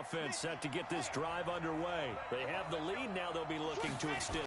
offense set to get this drive underway. They have the lead. Now they'll be looking to extend.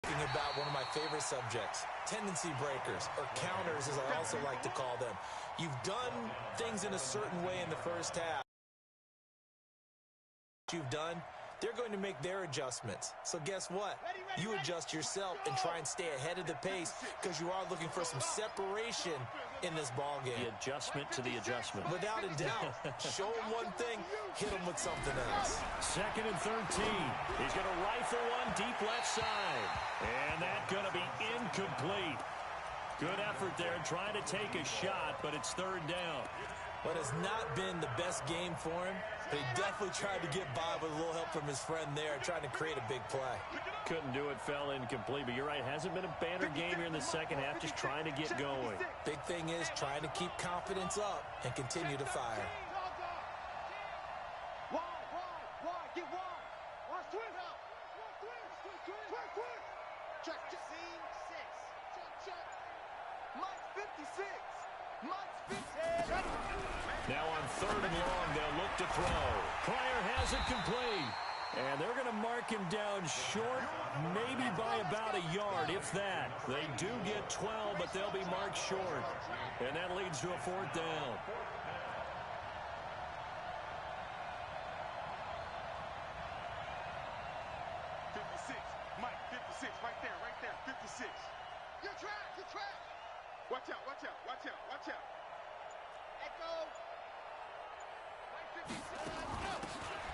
About one of my favorite subjects, tendency breakers, or counters as I also like to call them. You've done things in a certain way in the first half. You've done, they're going to make their adjustments. So guess what? You adjust yourself and try and stay ahead of the pace because you are looking for some separation in this ball game. The adjustment to the adjustment. Without a doubt. Show them one thing, hit them with something else. 2nd and 13. He's going to rifle one deep left side. And that's going to be incomplete. Good effort there trying to take a shot, but it's 3rd down. But it's not been the best game for him, but he definitely tried to get by with a little help from his friend there, trying to create a big play. Couldn't do it, fell incomplete, but you're right, hasn't been a banner game here in the second half, just trying to get going. Big thing is trying to keep confidence up and continue to fire. Now on 3rd and long, they'll look to throw. Pryor has it complete. And they're going to mark him down short, maybe by about a yard, if that. They do get 12, but they'll be marked short. And that leads to a 4th down. Mike, 56, right there, 56. Your track. Watch out. Echo.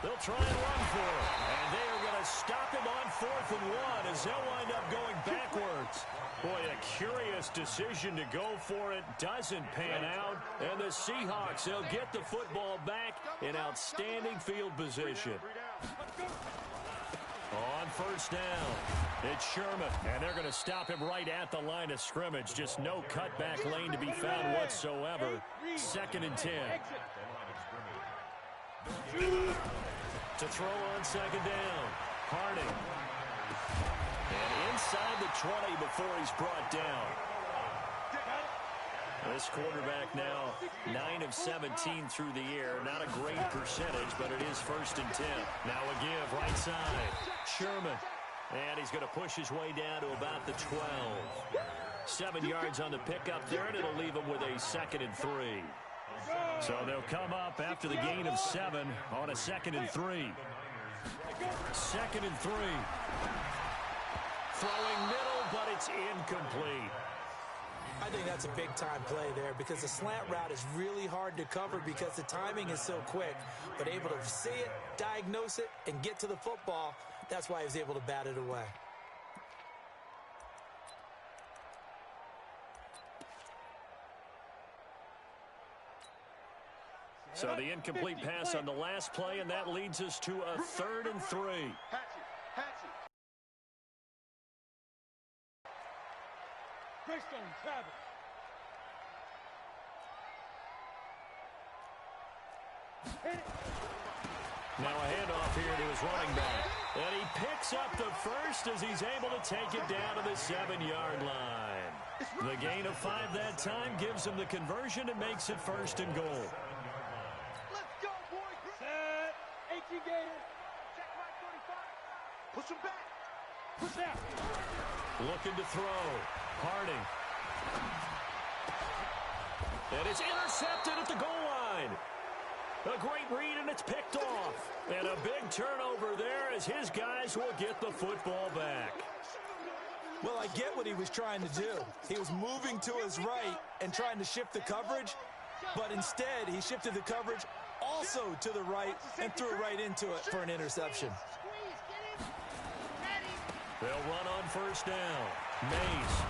They'll try and run for it. And they are going to stop him on 4th and 1 as they'll wind up going backwards. Boy, a curious decision to go for it. Doesn't pan out. And the Seahawks, they'll get the football back in outstanding field position. On 1st down, it's Sherman, and they're going to stop him right at the line of scrimmage. Just no cutback lane to be found whatsoever. 2nd and 10. To throw on 2nd down, Harding. And inside the 20 before he's brought down. This quarterback now 9 of 17 through the air. Not a great percentage, but it is 1st and 10. Now a give right side. Sherman. And he's going to push his way down to about the 12. 7 yards on the pickup there, and it'll leave him with a 2nd and 3. So they'll come up after the gain of 7 on a 2nd and 3. 2nd and 3. Throwing middle, but it's incomplete. I think that's a big-time play there because the slant route is really hard to cover because the timing is so quick. But able to see it, diagnose it, and get to the football, that's why he was able to bat it away. So the incomplete pass on the last play, and that leads us to a 3rd and 3. Now a handoff here to his running back. And he picks up the first as he's able to take it down to the 7-yard line. The gain of 5 that time gives him the conversion and makes it 1st and goal. Let's go, boys. Set. 18 Gators. Check right 45. Push him back. Push out. Looking to throw. Harding. And it's intercepted at the goal line. A great read, and it's picked off. And a big turnover there as his guys will get the football back. Well, I get what he was trying to do. He was moving to his right and trying to shift the coverage, but instead he shifted the coverage also to the right and threw right into it for an interception. They'll run on 1st down. Mays.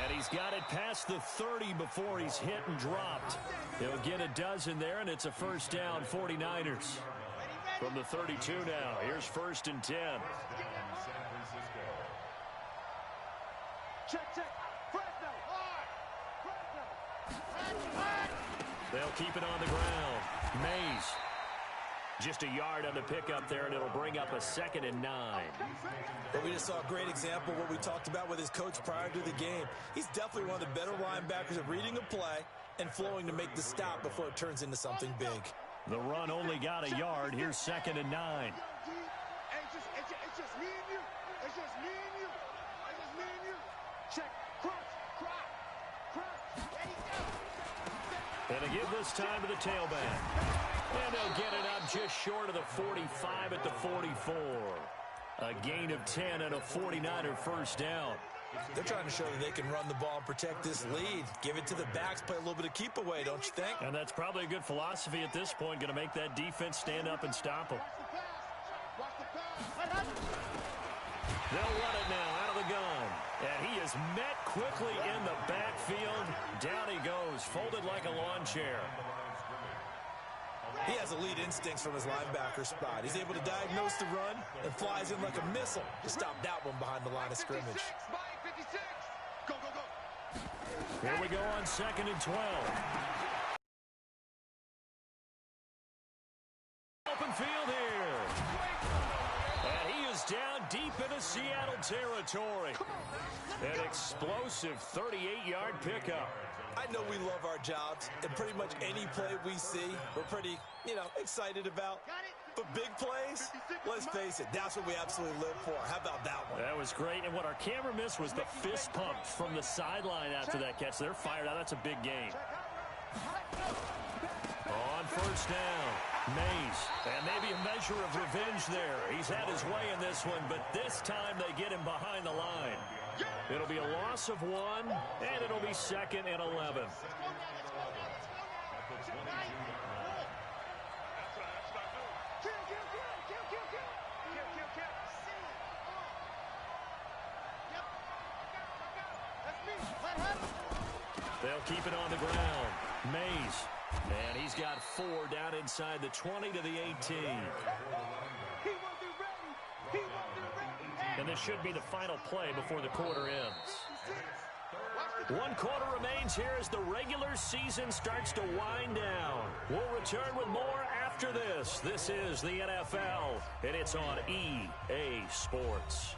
And he's got it past the 30 before he's hit and dropped. He'll get a dozen there, and it's a 1st down, 49ers. From the 32 now, here's 1st and 10. Check. Fresno. They'll keep it on the ground. Mays. Just a yard on the pickup there, and it'll bring up a 2nd and 9. But we just saw a great example of what we talked about with his coach prior to the game. He's definitely one of the better linebackers at reading a play and flowing to make the stop before it turns into something big. The run only got a yard. Here's 2nd and 9. It's just me and you. It's just me and you. It's just me and you. Check. Cross. There you go. And to give this time to the tailback. And they'll get it up just short of the 45 at the 44. A gain of 10 and a 49er first down. They're trying to show that they can run the ball and protect this lead. Give it to the backs, play a little bit of keep away, don't you think? And that's probably a good philosophy at this point, going to make that defense stand up and stop them. They'll run it now out of the gun. And he is met quickly in the backfield. Down he goes, folded like a lawn chair. He has elite instincts from his linebacker spot. He's able to diagnose the run and flies in like a missile to stop that one behind the line of scrimmage. Go. Here we go on 2nd and 12. Open field here. And he is down deep into Seattle territory. An explosive 38-yard pickup. I know we love our jobs, and pretty much any play we see, we're pretty, excited about. But big plays, let's face it, that's what we absolutely live for. How about that one? That was great, and what our camera missed was the fist pump from the sideline after that catch. They're fired out. That's a big game. On first down, Mays, and maybe a measure of revenge there. He's had his way in this one, but this time they get him behind the line. It'll be a loss of 1, and it'll be 2nd and 11. They'll keep it on the ground. Mays, and he's got 4 down inside the 20 to the 18. And this should be the final play before the quarter ends. 1 quarter remains here as the regular season starts to wind down. We'll return with more after this. This is the NFL, and it's on EA Sports.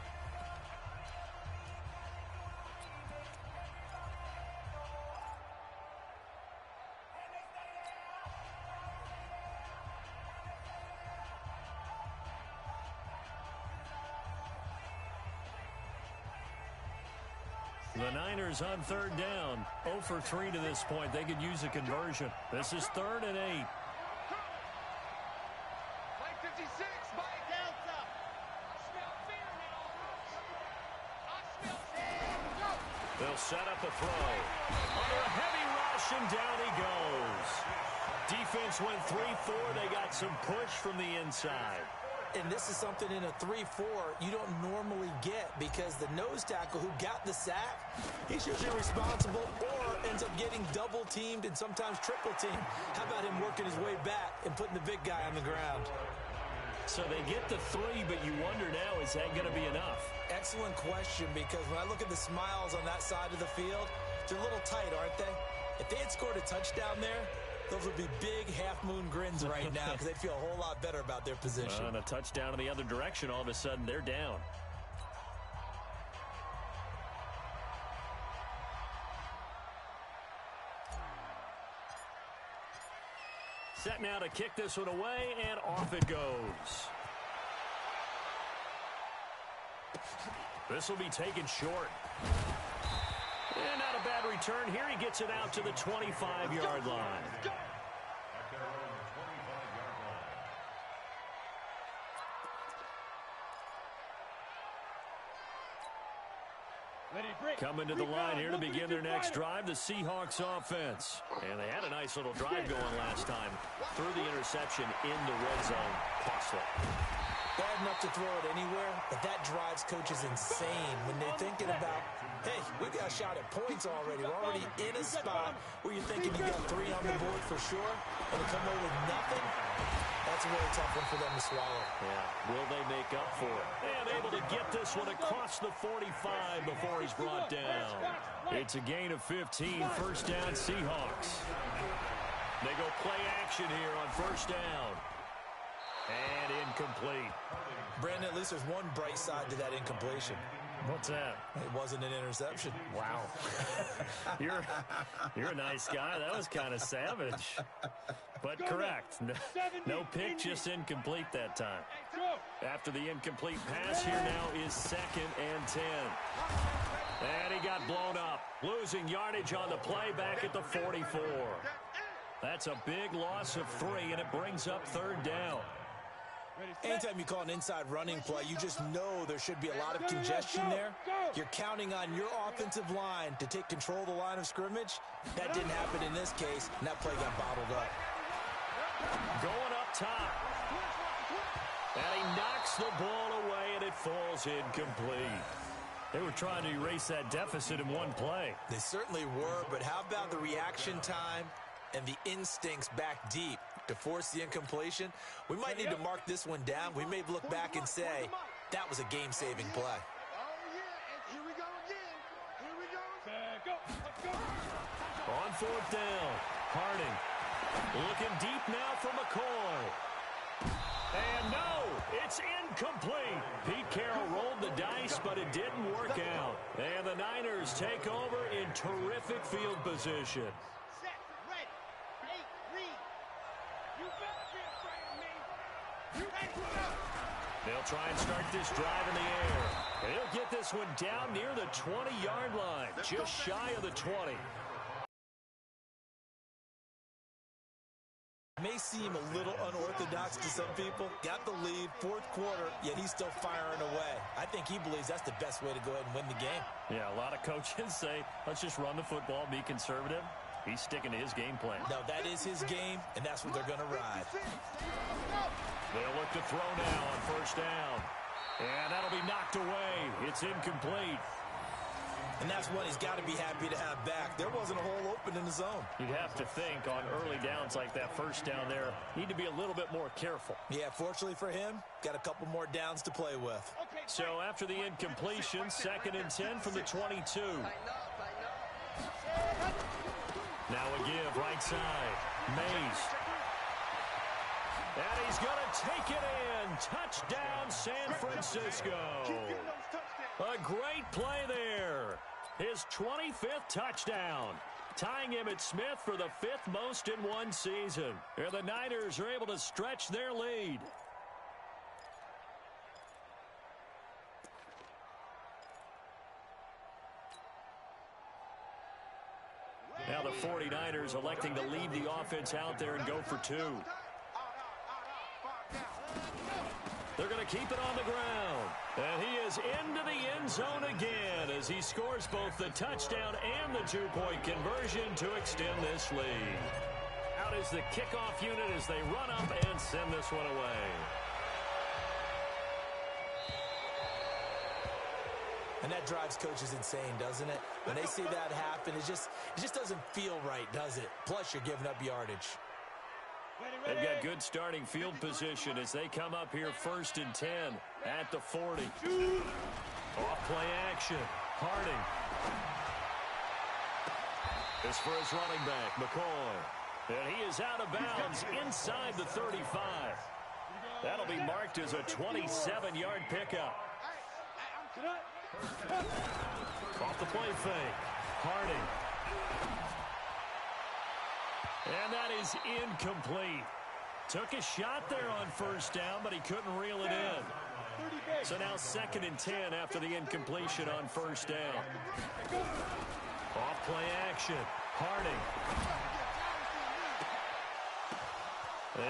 The Niners on 3rd down. 0 for 3 to this point. They could use a conversion. This is 3rd and 8. They'll set up a throw. Under a heavy rush, and down he goes. Defense went 3-4. They got some push from the inside. And this is something in a 3-4 you don't normally get because the nose tackle who got the sack, he's usually responsible or ends up getting double teamed and sometimes triple teamed. How about him working his way back and putting the big guy on the ground? So they get the 3, but you wonder now, is that going to be enough? Excellent question, because when I look at the smiles on that side of the field, they're a little tight, aren't they? If they had scored a touchdown there, those would be big half-moon grins right now because they'd feel a whole lot better about their position. And a touchdown in the other direction, all of a sudden they're down. Set now to kick this one away, and off it goes. This will be taken short. And not a bad return here. He gets it out to the 25-yard line. Coming to the line here to begin their next drive, the Seahawks offense. And they had a nice little drive going last time. Threw the interception in the red zone. Costly. Bad enough to throw it anywhere, but that drives coaches insane when they're thinking about, hey, we've got a shot at points already. We're already in a spot where you're thinking you got 3 on the board for sure, and to come away with nothing, that's a really tough one for them to swallow. Yeah, will they make up for it? And able to get this one across the 45 before he's brought down. It's a gain of 15, first down Seahawks. They go play action here on first down. And incomplete. Brandon, at least there's one bright side to that incompletion. What's that? It wasn't an interception. Wow. You're a nice guy. That was kind of savage. But correct. No pick, just incomplete that time. After the incomplete pass, here now is 2nd and 10. And he got blown up. Losing yardage on the play back at the 44. That's a big loss of 3, and it brings up 3rd down. Anytime you call an inside running play, you just know there should be a lot of congestion there. You're counting on your offensive line to take control of the line of scrimmage. That didn't happen in this case, and that play got bottled up. Going up top. And he knocks the ball away, and it falls incomplete. They were trying to erase that deficit in one play. They certainly were, but how about the reaction time and the instincts back deep to force the incompletion? We might need to mark this one down. We may look back and say, that was a game-saving play. Oh, yeah, and here we go again. Here we go. Let's go. On 4th down, Harding looking deep now for McCoy. And no, it's incomplete. Pete Carroll rolled the dice, but it didn't work out. And the Niners take over in terrific field position. Set, ready. Hey, read. You better be afraid of me. You ready to go. They'll try and start this drive in the air. And he'll get this one down near the 20-yard line, just shy of the 20. May seem a little unorthodox to some people. Got the lead, 4th quarter, yet he's still firing away. I think he believes that's the best way to go ahead and win the game. Yeah, a lot of coaches say, let's just run the football, be conservative. He's sticking to his game plan. No, that is his game, and that's what they're going to ride. They'll look to throw now on 1st down. And that'll be knocked away. It's incomplete. And that's one he's got to be happy to have back. There wasn't a hole open in the zone. You'd have to think on early downs like that 1st down there, need to be a little bit more careful. Yeah, fortunately for him, got a couple more downs to play with. So after the incompletion, 2nd and 10 from the 22. Now a give right side. Mays. And he's going to take it in. Touchdown, San Francisco. A great play there. His 25th touchdown. Tying Emmitt Smith for the 5th most in one season. And the Niners are able to stretch their lead. Now the 49ers electing to leave the offense out there and go for 2. They're going to keep it on the ground. And he is into the end zone again as he scores both the touchdown and the 2-point conversion to extend this lead. Out is the kickoff unit as they run up and send this one away. And that drives coaches insane, doesn't it? When they see that happen, it just doesn't feel right, does it? Plus, you're giving up yardage. They've got good starting field position as they come up here 1st and 10 at the 40. Off play action. Harding. This for his running back, McCoy. And he is out of bounds inside the 35. That'll be marked as a 27-yard pickup. Off the play fake. Harding. And that is incomplete. Took a shot there on 1st down, but he couldn't reel it in. So now 2nd and 10 after the incompletion on 1st down. Off play action. Harding.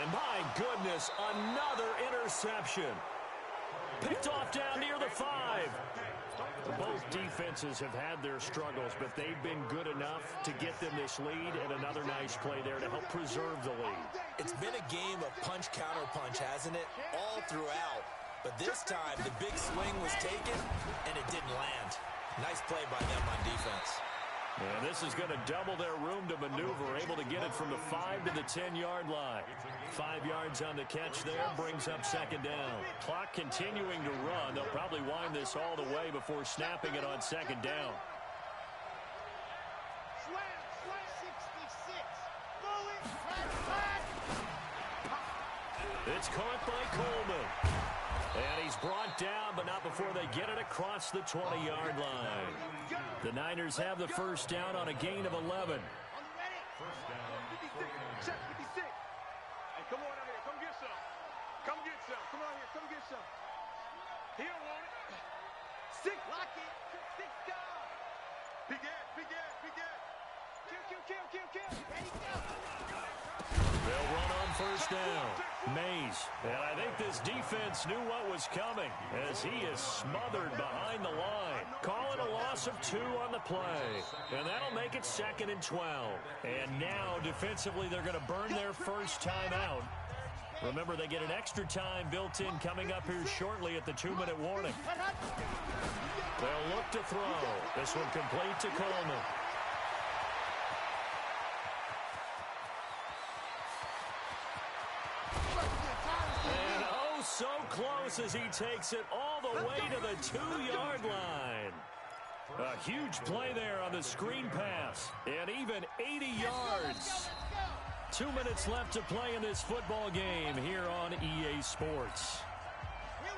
And my goodness, another interception. Picked off down near the 5. Both defenses have had their struggles, but they've been good enough to get them this lead, and another nice play there to help preserve the lead. It's been a game of punch-counter-punch, hasn't it? All throughout. But this time, the big swing was taken, and it didn't land. Nice play by them on defense. And this is going to double their room to maneuver, able to get it from the 5 to the 10-yard line. 5 yards on the catch there, brings up 2nd down. Clock continuing to run. They'll probably wind this all the way before snapping it on 2nd down. It's caught by Coleman. And he's brought down, but not before they get it across the 20-yard line. The Niners have the first down on a gain of 11. First down. 56. Check 56. Hey, come on out here. Come get some. Come get some. Come on here. Come get some. He don't want it. 6. Lock it. 6 down. Big ass. Big ass. Big ass. Kill. There you go. They'll run on first down. Mays. And I think this defense knew what was coming as he is smothered behind the line. Call it a loss of 2 on the play. And that'll make it 2nd and 12. And now, defensively, they're going to burn their first time out. Remember, they get an extra time built in coming up here shortly at the 2-minute warning. They'll look to throw. This one complete to Coleman. And oh, so close as he takes it all the way to the 2-yard line. A huge play there on the screen pass. And even 80 yards. 2 minutes left to play in this football game here on EA Sports.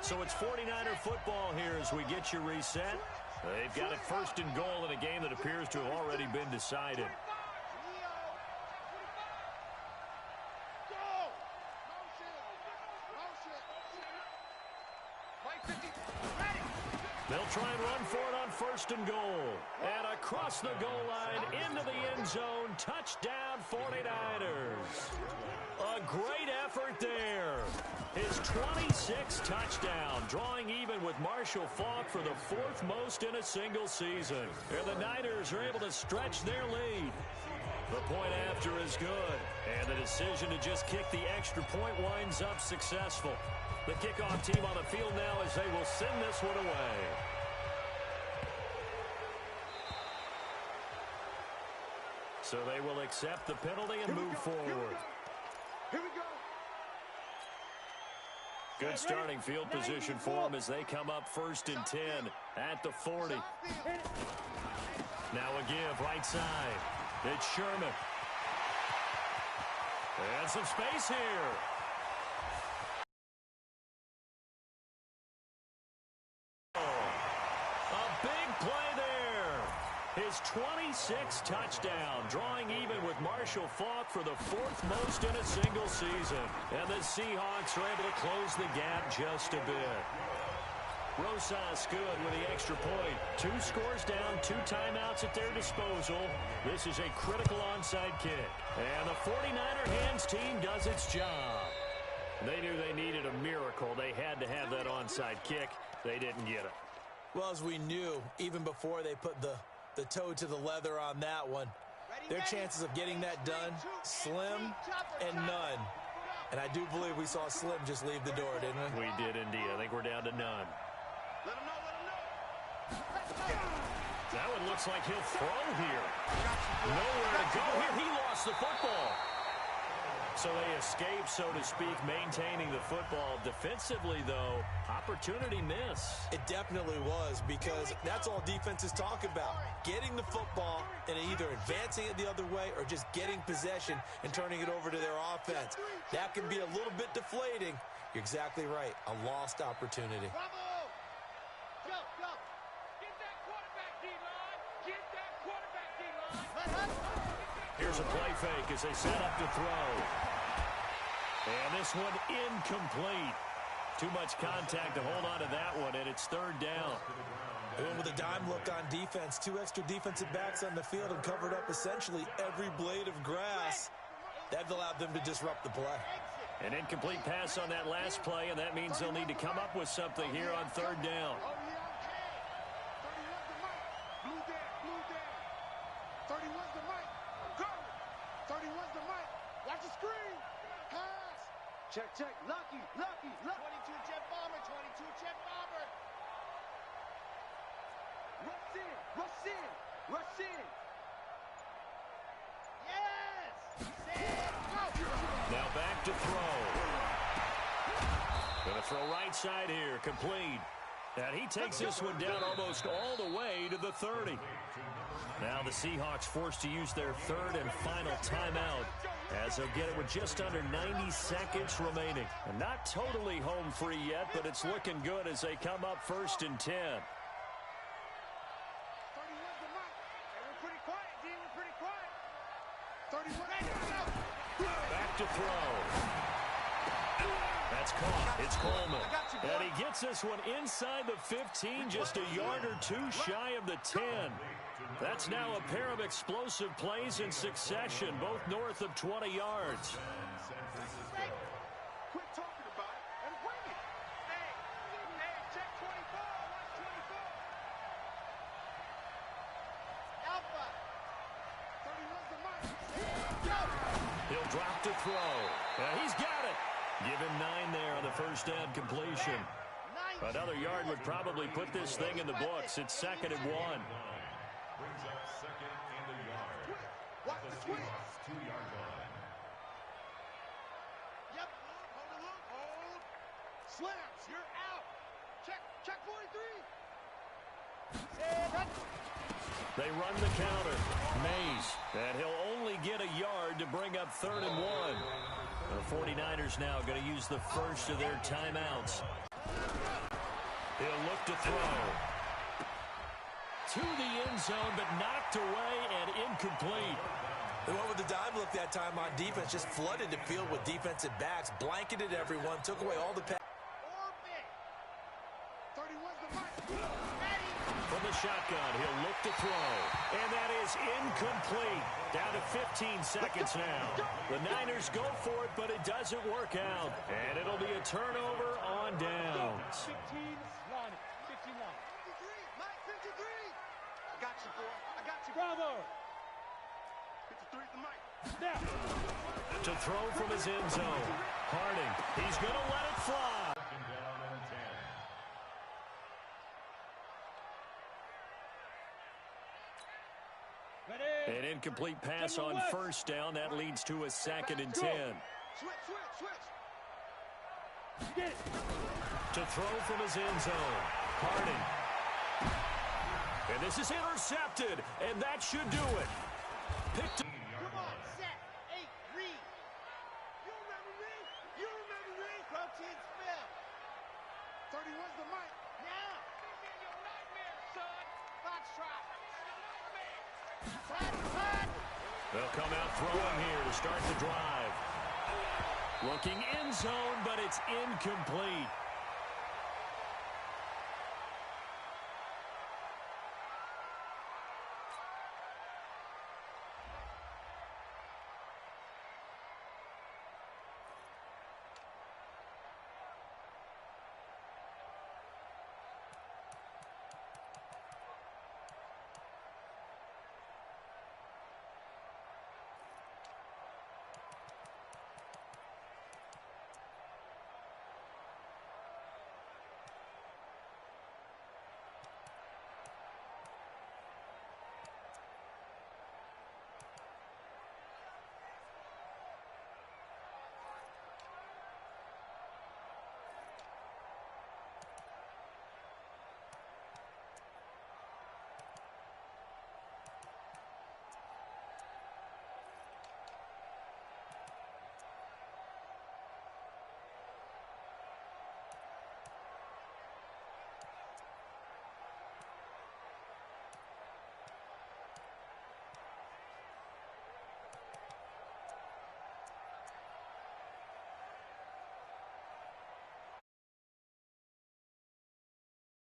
So it's 49er football here as we get you reset. They've got it 1st and goal in a game that appears to have already been decided. They'll try and run for it on 1st and goal. And across the goal line, into the end zone, touchdown 49ers. A great effort there. His 26th touchdown, drawing even with Marshall Faulk for the 4th most in a single season. And the Niners are able to stretch their lead. The point after is good. And the decision to just kick the extra point winds up successful. The kickoff team on the field now as they will send this one away. So they will accept the penalty and move forward. Here we go. Good starting field position for them as they come up 1st and 10 at the 40. Now a give right side. It's Sherman. And some space here. His 26th touchdown, drawing even with Marshall Faulk for the 4th most in a single season. And the Seahawks are able to close the gap just a bit. Rosas good with the extra point. 2 scores down, 2 timeouts at their disposal. This is a critical onside kick. And the 49er hands team does its job. They knew they needed a miracle. They had to have that onside kick. They didn't get it. Well, as we knew, even before they put the toe to the leather on that one, their chances of getting that done, slim and none. And I do believe we saw Slim just leave the door, didn't we? We did indeed. I think we're down to none. Let him know. That one looks like he'll throw here. Nowhere to go here. He lost the football. So they escape, so to speak, maintaining the football. Defensively, though, opportunity miss. It definitely was, because that's all defenses talk about. Getting the football and either advancing it the other way or just getting possession and turning it over to their offense. That can be a little bit deflating. You're exactly right. A lost opportunity. Go. Get that quarterback, D-line. Get that quarterback, D-line. Here's a play fake as they set up to throw. And this one incomplete. Too much contact to hold on to that one, and it's 3rd down. And with a dime look on defense, 2 extra defensive backs on the field and covered up essentially every blade of grass. That allowed them to disrupt the play. An incomplete pass on that last play, and that means they'll need to come up with something here on 3rd down. 31's the mic. Go. 31's the mic. Watch the screen. Pass. Check. Lucky. 22 jet bomber. Rush in. Yes. Now back to throw. Going to throw right side here. Complete. And he takes this one down almost all the way to the 30. Now the Seahawks forced to use their third and final timeout as they'll get it with just under 90 seconds remaining. And not totally home free yet, but it's looking good as they come up 1st and 10. Back to throw. That's caught. It's Coleman. And he gets this one inside the 15, just a yard or two shy of the 10. That's now a pair of explosive plays in succession, both north of 20 yards. Quit talking about it and bring it. Hey, check 24. Watch 24. Alpha. 31's the mark. He'll drop to throw. He's got it. Give him 9 there on the first down completion. Another yard would probably put this thing in the books. It's 2nd and 1. Brings up 2nd and a yard. Watch the twist. 2-yard line. Yep. Hold. Slams, you're out. Check 43. They run the counter. Mays. And he'll only get a yard to bring up 3rd and 1. The 49ers now going to use the first of their timeouts. He'll look to throw. To the end zone, but knocked away and incomplete. They went with the dime look that time on defense, just flooded the field with defensive backs, blanketed everyone, took away all the pass. From the shotgun, he'll look to throw. And that is incomplete. Down to 15 seconds now. The Niners go for it, but it doesn't work out. And it'll be a turnover on downs. 15 line. 15 line. 53, Mike, 53. I got you, boy. I got you. Bravo. 53 the Mike. Now. To throw from his end zone. Harding, he's going to let it fly. 2nd down and 10. An incomplete pass on first down. That leads to a 2nd and 10. Switch. Get it. To throw from his end zone. Harding. And this is intercepted, and that should do it. Picked up. Come on, set. 8, read. You remember me? Protein spell. 31's the mic. Now. This is your nightmare, son. Foxtrot. They'll come out throwing here to start the drive. Looking end zone, but it's incomplete.